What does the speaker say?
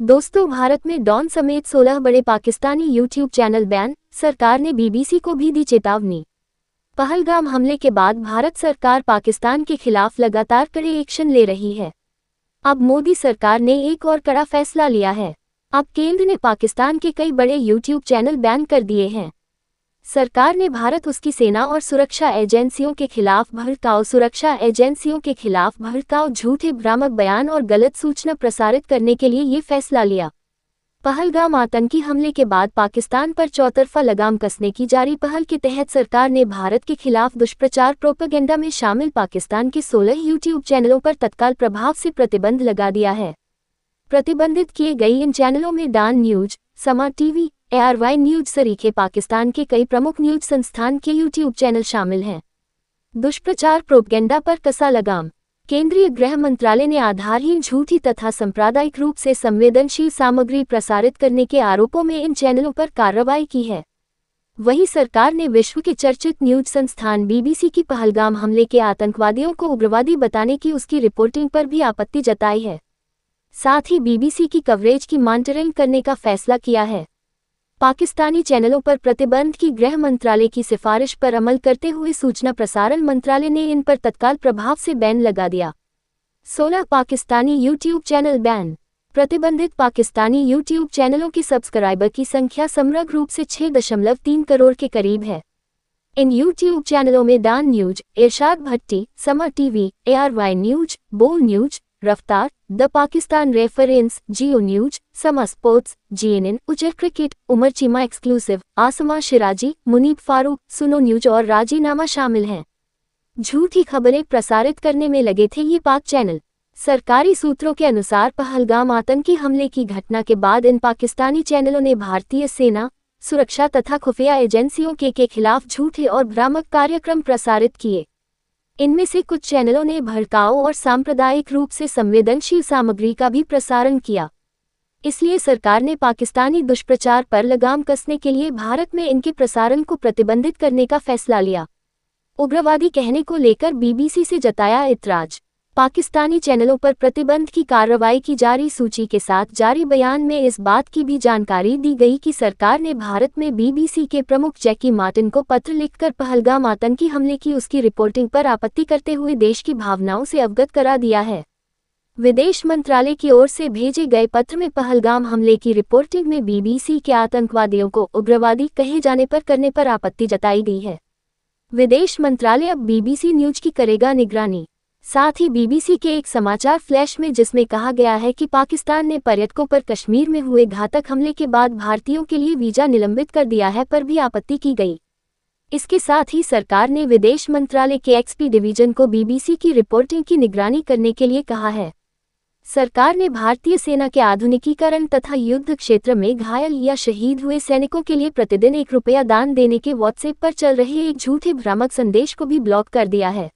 दोस्तों, भारत में डॉन समेत 16 बड़े पाकिस्तानी यूट्यूब चैनल बैन, सरकार ने बीबीसी को भी दी चेतावनी। पहलगाम हमले के बाद भारत सरकार पाकिस्तान के खिलाफ लगातार कड़े एक्शन ले रही है। अब मोदी सरकार ने एक और कड़ा फैसला लिया है। अब केंद्र ने पाकिस्तान के कई बड़े यूट्यूब चैनल बैन कर दिए हैं। सरकार ने भारत, उसकी सेना और सुरक्षा एजेंसियों के खिलाफ भड़काऊ, झूठे भ्रामक बयान और गलत सूचना प्रसारित करने के लिए ये फैसला लिया। पहलगाम आतंकी हमले के बाद पाकिस्तान पर चौतरफा लगाम कसने की जारी पहल के तहत सरकार ने भारत के खिलाफ दुष्प्रचार प्रोपेगेंडा में शामिल पाकिस्तान के 16 यूट्यूब चैनलों पर तत्काल प्रभाव से प्रतिबंध लगा दिया है। प्रतिबंधित किए गए इन चैनलों में डॉन न्यूज, समा टीवी, ARY न्यूज सरीखे पाकिस्तान के कई प्रमुख न्यूज संस्थान के यूट्यूब चैनल शामिल हैं। दुष्प्रचार प्रोपेगेंडा पर कसा लगाम। केंद्रीय गृह मंत्रालय ने आधारहीन, झूठी तथा सांप्रदायिक रूप से संवेदनशील सामग्री प्रसारित करने के आरोपों में इन चैनलों पर कार्रवाई की है। वहीं सरकार ने विश्व के चर्चित न्यूज संस्थान BBC की पहलगाम हमले के आतंकवादियों को उग्रवादी बताने की उसकी रिपोर्टिंग पर भी आपत्ति जताई है। साथ ही BBC की कवरेज की मॉनिटरिंग करने का फैसला किया है। पाकिस्तानी चैनलों पर प्रतिबंध की गृह मंत्रालय की सिफारिश पर अमल करते हुए सूचना प्रसारण मंत्रालय ने इन पर तत्काल प्रभाव से बैन लगा दिया। 16 पाकिस्तानी यूट्यूब चैनल बैन। प्रतिबंधित पाकिस्तानी यूट्यूब चैनलों की सब्सक्राइबर की संख्या समग्र रूप से 6.3 करोड़ के करीब है। इन यूट्यूब चैनलों में डॉन न्यूज, इरशाद भट्टी, समा टीवी, ARY न्यूज, बोल न्यूज, रफ्तार, the Pakistan reference, Jio news, समा स्पोर्ट्स, GNN, उजर क्रिकेट, उमर चीमा एक्सक्लूसिव, आसमा शिराजी, मुनीब फारूक, सुनो न्यूज और राजीनामा शामिल हैं। झूठी खबरें प्रसारित करने में लगे थे ये पाक चैनल। सरकारी सूत्रों के अनुसार पहलगाम आतंकी हमले की घटना के बाद इन पाकिस्तानी चैनलों ने भारतीय सेना, सुरक्षा तथा खुफिया एजेंसियों के खिलाफ झूठे और भ्रामक कार्यक्रम प्रसारित किए। इनमें से कुछ चैनलों ने भड़काऊ और सांप्रदायिक रूप से संवेदनशील सामग्री का भी प्रसारण किया। इसलिए सरकार ने पाकिस्तानी दुष्प्रचार पर लगाम कसने के लिए भारत में इनके प्रसारण को प्रतिबंधित करने का फैसला लिया। उग्रवादी कहने को लेकर BBC से जताया ऐतराज। पाकिस्तानी चैनलों पर प्रतिबंध की कार्रवाई की जारी सूची के साथ जारी बयान में इस बात की भी जानकारी दी गई कि सरकार ने भारत में BBC के प्रमुख जैकी मार्टिन को पत्र लिखकर पहलगाम आतंकी हमले की उसकी रिपोर्टिंग पर आपत्ति करते हुए देश की भावनाओं से अवगत करा दिया है। विदेश मंत्रालय की ओर से भेजे गए पत्र में पहलगाम हमले की रिपोर्टिंग में BBC के आतंकवादियों को उग्रवादी कहे जाने पर करने पर आपत्ति जताई गई है। विदेश मंत्रालय अब BBC न्यूज की करेगा निगरानी। साथ ही BBC के एक समाचार फ्लैश में जिसमें कहा गया है कि पाकिस्तान ने पर्यटकों पर कश्मीर में हुए घातक हमले के बाद भारतीयों के लिए वीजा निलंबित कर दिया है पर भी आपत्ति की गई। इसके साथ ही सरकार ने विदेश मंत्रालय के XP डिवीजन को BBC की रिपोर्टिंग की निगरानी करने के लिए कहा है। सरकार ने भारतीय सेना के आधुनिकीकरण तथा युद्ध क्षेत्र में घायल या शहीद हुए सैनिकों के लिए प्रतिदिन ₹1 दान देने के WhatsApp पर चल रहे एक झूठे भ्रामक संदेश को भी ब्लॉक कर दिया है।